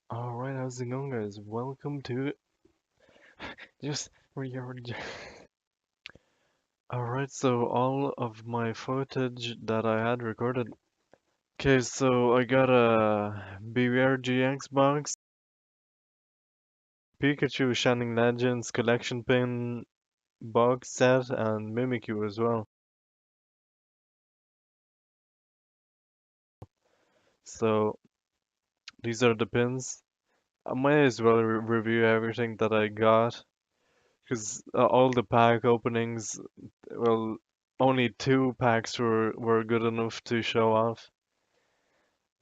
Alright, how's it going, guys? Welcome to just re- Alright, so all of my footage that I had recorded. Okay, so I got a Bewear GX box, Pikachu Shining Legends collection pin box set, and Mimikyu as well. So these are the pins. I might as well review everything that I got, because all the pack openings, well, only two packs were good enough to show off.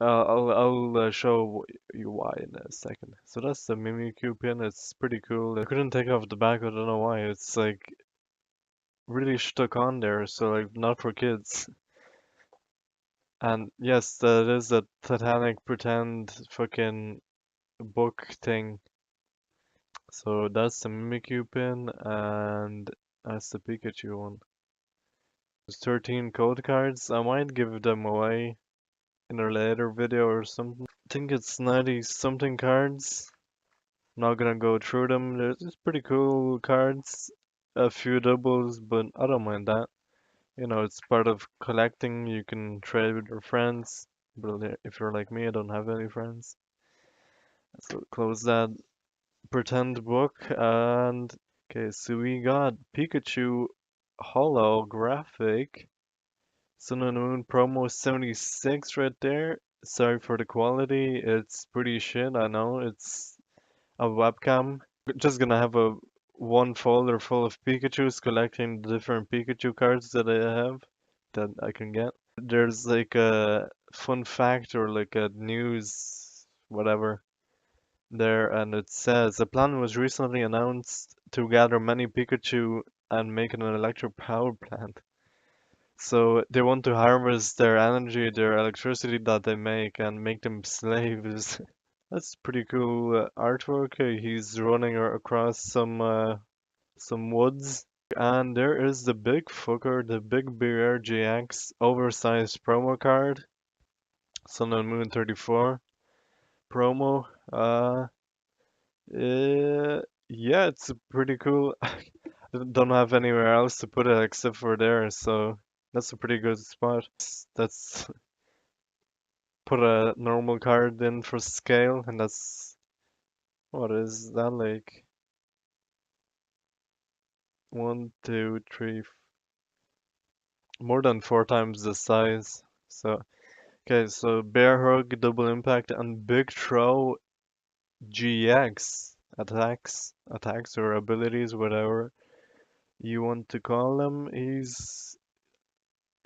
I'll show you why in a second. So that's the Mimikyu pin. It's pretty cool. I couldn't take off the back. I don't know why. It's like really stuck on there. So like not for kids. And yes, that is a Titanic pretend fucking book thing. So that's the Mimikyu pin, and that's the Pikachu one. There's 13 code cards. I might give them away in a later video or something. I think it's 90 something cards. Not gonna go through them. There's pretty cool cards, a few doubles, but I don't mind that. You know, it's part of collecting. You can trade with your friends. But if you're like me, I don't have any friends. So close that pretend book and okay, so we got Pikachu holographic Sun and Moon promo 76 right there. Sorry for the quality. It's pretty shit. I know it's a webcam. Just gonna have a one folder full of Pikachus collecting the different Pikachu cards that I have that I can get. There's like a fun fact or like a news whatever there, and it says the plan was recently announced to gather many Pikachu and make an electric power plant. So they want to harvest their energy, their electricity that they make, and make them slaves. That's pretty cool artwork. He's running across some woods, and there is the big fucker, the big Bewear GX oversized promo card, Sun and Moon 34 promo. Yeah, it's pretty cool. I don't have anywhere else to put it except for there, so that's a pretty good spot. That's put a normal card in for scale, and that's what is that like? One, two, three, more than four times the size. So, okay, so Bear Hug, Double Impact, and Big Throw GX attacks or abilities, whatever you want to call them.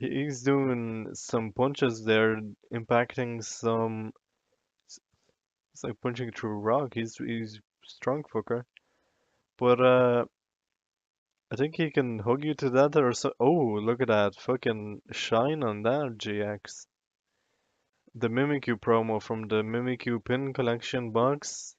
He's doing some punches there, impacting some. It's like punching through rock. He's strong fucker, but I think he can hug you to that or so. Oh, look at that fucking shine on that GX. The Mimikyu promo from the Mimikyu pin collection box.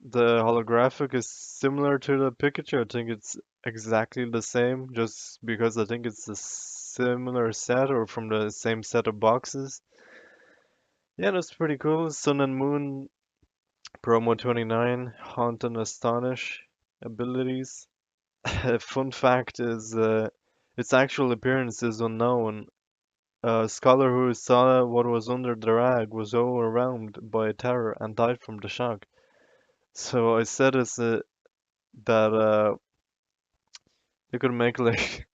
The holographic is similar to the Pikachu. I think it's exactly the same, just because I think it's a similar set or from the same set of boxes. Yeah, that's pretty cool. Sun and Moon promo 29, Haunt and Astonish abilities. Fun fact is its actual appearance is unknown. A scholar who saw what was under the rag was overwhelmed by terror and died from the shock. So I said that you could make like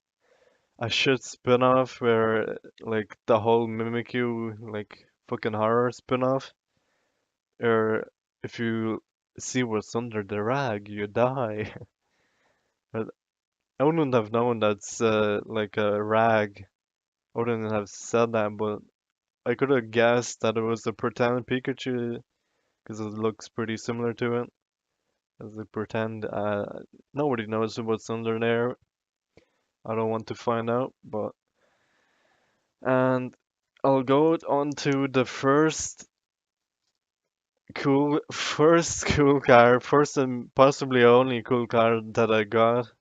a shit spin-off where like the whole Mimikyu like fucking horror spin-off, or if you see what's under the rag, you die. But I wouldn't have known that's like a rag. I wouldn't have said that, but I could have guessed that it was a pretend Pikachu because it looks pretty similar to it. As a pretend, nobody knows what's under there. I don't want to find out, but and I'll go on to the first cool card, first and possibly only cool card that I got.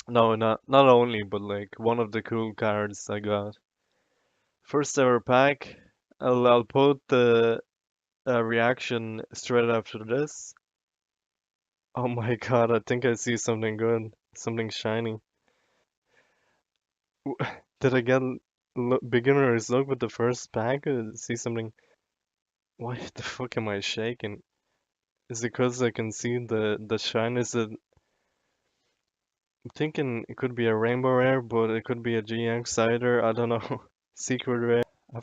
No, not only, but like one of the cool cards I got. First ever pack. I'll put reaction straight after this. Oh my god, I think I see something good. Something shiny. Did I get beginner's luck with the first pack? See something? Why the fuck am I shaking? Is it because I can see the shine? I'm thinking it could be a rainbow rare, but it could be a GX cider. I don't know. Secret rare. I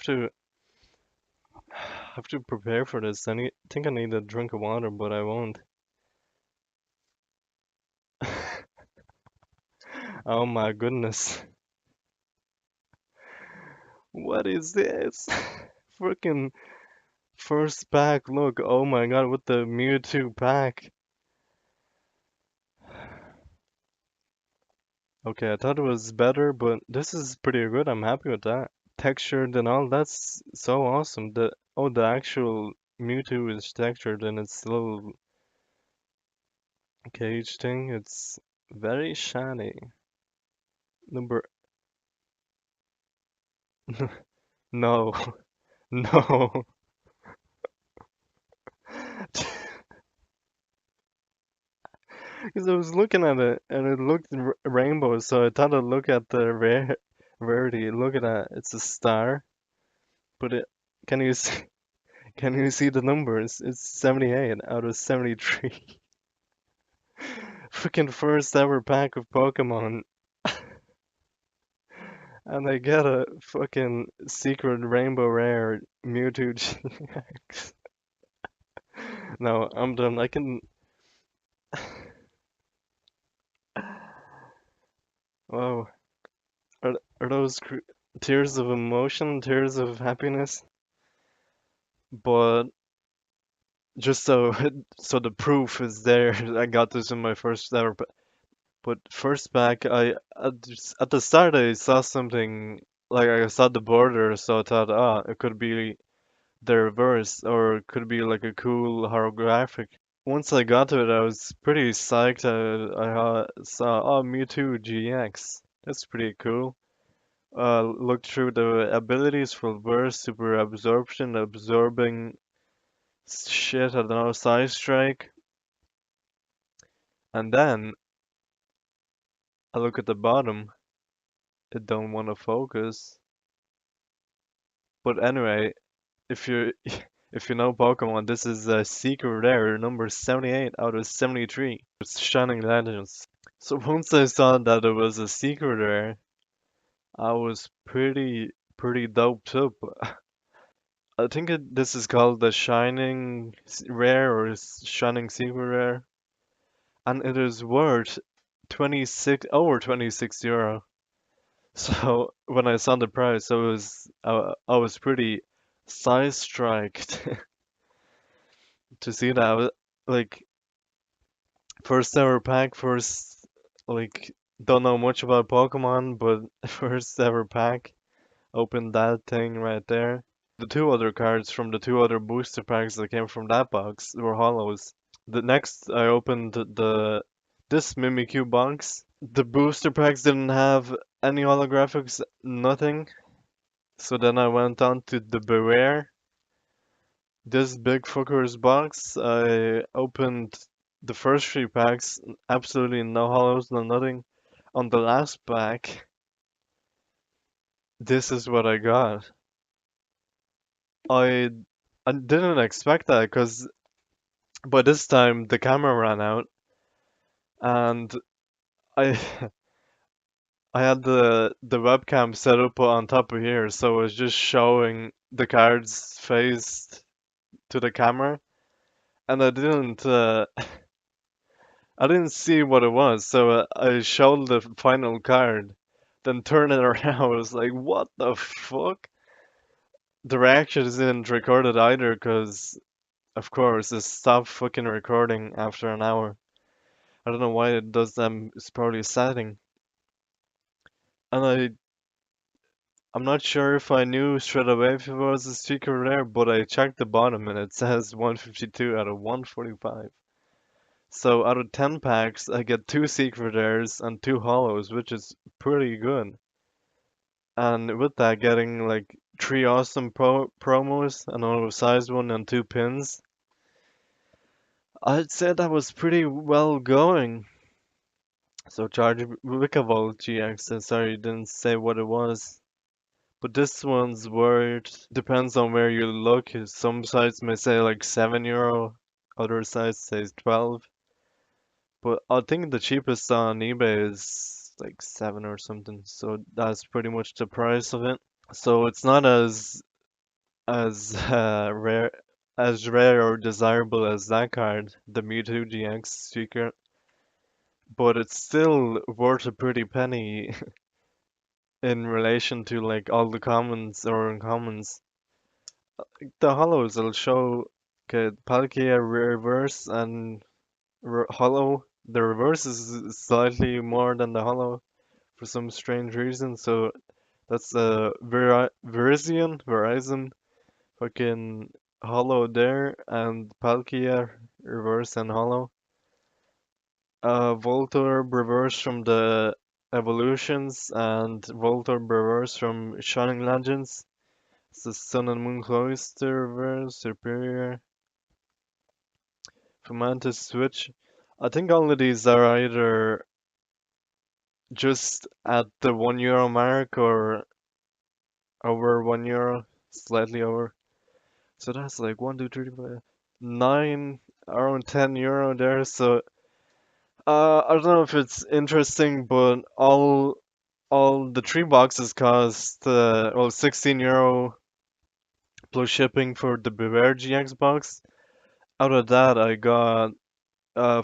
have to prepare for this. Think I need a drink of water, but I won't. Oh my goodness. What is this? Freaking first pack. Look. Oh my god, with the Mewtwo pack. Okay, I thought it was better, but this is pretty good. I'm happy with that. Textured and all. That's so awesome. The actual Mewtwo is textured in its little cage thing. It's very shiny. Number no, no. Because I was looking at it and it looked rainbow, so I thought I'd look at the rarity. Look at that. It's a star, but it can you see, can you see the numbers? It's 78 out of 73. Freaking first ever pack of Pokemon, and I get a fucking secret rainbow rare Mewtwo GX. No, I'm done. I can. Oh, are those tears of emotion, tears of happiness? But just so so the proof is there, I got this in my first ever. But first pack, at the start I saw something like I saw the border, so I thought, ah, it could be the reverse, or it could be like a cool holographic. Once I got to it, I was pretty psyched. Saw, oh, Mewtwo GX. That's pretty cool. Looked through the abilities for burst, super absorption, absorbing shit, I don't know, side strike. And then I look at the bottom. It don't want to focus. But anyway, if you if you know Pokemon, this is a secret rare, number 78 out of 73. It's Shining Legends. So once I saw that it was a secret rare, I was pretty doped up. I think this is called the Shining Rare or Shining Secret Rare, and it is worth 26 over 26 euro. So when I saw the price, I was pretty side-striked to see that. Like first ever pack, first like don't know much about Pokemon, but first ever pack. Opened that thing right there. The two other cards from the two other booster packs that came from that box were hollows. The next I opened this Mimikyu box. The booster packs didn't have any holographics, nothing. So then I went on to the Bewear. This big fucker's box. I opened the first three packs, absolutely no hollows, no nothing. On the last pack, this is what I got. I I didn't expect that because by this time the camera ran out and I I had the webcam set up on top of here, so it was just showing the cards faced to the camera, and I didn't see what it was, so I showed the final card, then turn it around. I was like, what the fuck? The reaction isn't recorded either, because of course it stopped fucking recording after an hour. I don't know why it does that. It's probably a setting. And I'm not sure if I knew straight away if it was a secret rare, but I checked the bottom and it says 152 out of 145. So out of 10 packs, I get two secret rares and two hollows, which is pretty good. And with that, getting like three awesome promos, an oversized one, and two pins. I'd say that was pretty well going. So charge Vikavolt GX, sorry, didn't say what it was. But this one's worth, depends on where you look. Some sites may say like €7, other sites say 12. But I think the cheapest on eBay is like 7 or something. So that's pretty much the price of it. So it's not as rare or desirable as that card, the Mewtwo GX Secret, but it's still worth a pretty penny in relation to like all the commons or uncommons. The hollows will show okay, Palkia reverse and hollow. The reverse is slightly more than the hollow for some strange reason. So that's Verizon, fucking hollow there, and Palkia reverse and hollow. Voltorb reverse from the evolutions, and Voltorb reverse from Shining Legends. It's the Sun and Moon Cloister reverse, Superior, Fomantis Switch. I think all of these are either just at the €1 mark or over €1, slightly over. So that's like 1, 2, 3, 4, 9, around €10 there. So I don't know if it's interesting, but all the three boxes cost well €16 plus shipping for the Bewear GX box. Out of that, I got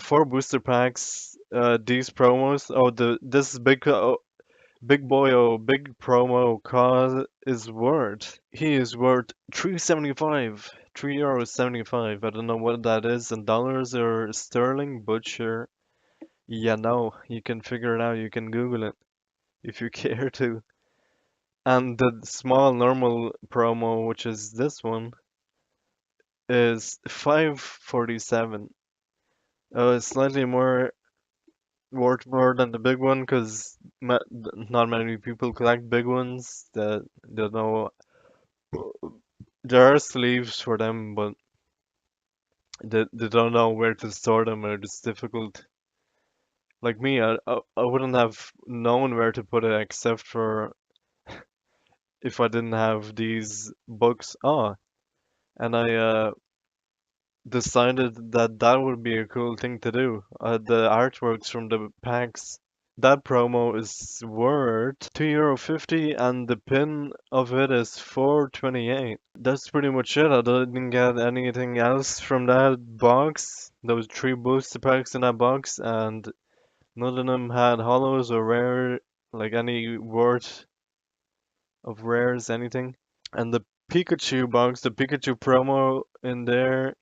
four booster packs. These promos. Oh, the this big boy, big promo cost is worth. He is worth 3.75, €3.75. I don't know what that is in dollars or sterling, but sure. Yeah, no, you can figure it out. You can Google it if you care to. And the small normal promo, which is this one, is 5.47. It's slightly more worth more than the big one because not many people collect big ones. That they don't know there are sleeves for them, but they don't know where to store them, or it's difficult. Like me, I wouldn't have known where to put it except for if I didn't have these books. Oh, and I decided that that would be a cool thing to do. The artworks from the packs. That promo is worth €2.50 and the pin of it is 4.28. That's pretty much it. I didn't get anything else from that box. Those three booster packs in that box, and none of them had hollows or rare, like any worth of rares, anything. And the Pikachu box, the Pikachu promo in there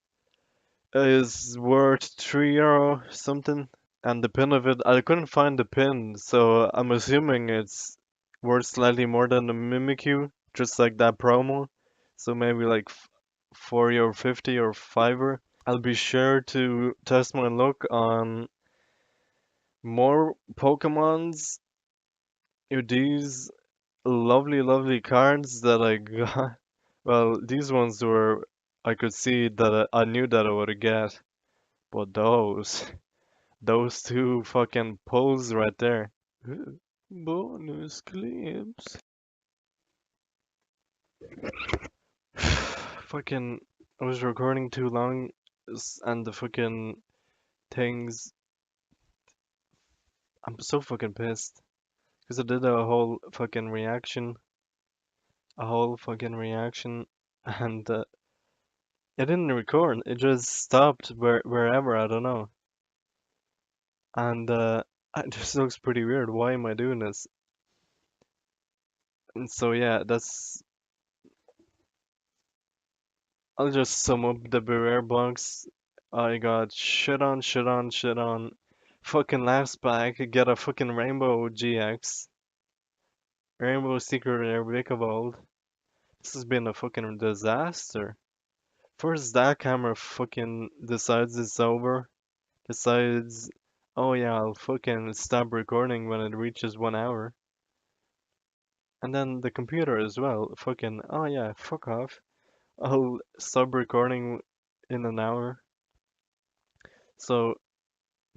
is worth €3 something. And the pin of it, I couldn't find the pin, so I'm assuming it's worth slightly more than the Mimikyu, just like that promo. So maybe like €4.50 or fiver. I'll be sure to test my luck on more Pokemons with these lovely, lovely cards that I got. Well, these ones were, I could see that I knew that I would get, but those two fucking pulls right there. Bonus clips. Fucking, I was recording too long, and the fucking things. I'm so fucking pissed because I did a whole fucking reaction, and it didn't record. It just stopped wherever, I don't know. And it just looks pretty weird. Why am I doing this? And so yeah, that's. I'll just sum up the Bewear box. I got shit on, shit on, shit on. Fucking last pack, get a fucking Rainbow GX. Rainbow Secret Rare Wake of Old. This has been a fucking disaster. First that camera fucking decides it's over. Decides, oh yeah, I'll fucking stop recording when it reaches 1 hour. And then the computer as well. Fucking, oh yeah, fuck off. I'll stop recording in an hour. So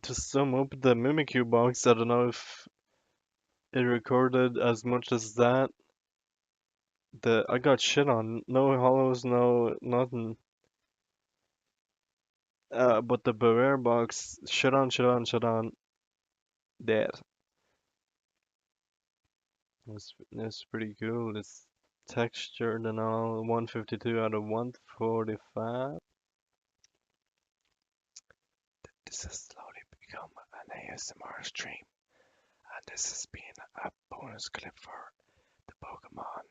to sum up, the Mimikyu box, I don't know if it recorded as much as that. The I got shit on. No hollows, no nothing. But the Bewear box, shit on, shit on, shit on. Dead. It's pretty cool. It's textured and all. 152 out of 145. This has slowly become an ASMR stream, and this has been a bonus clip for the Pokemon.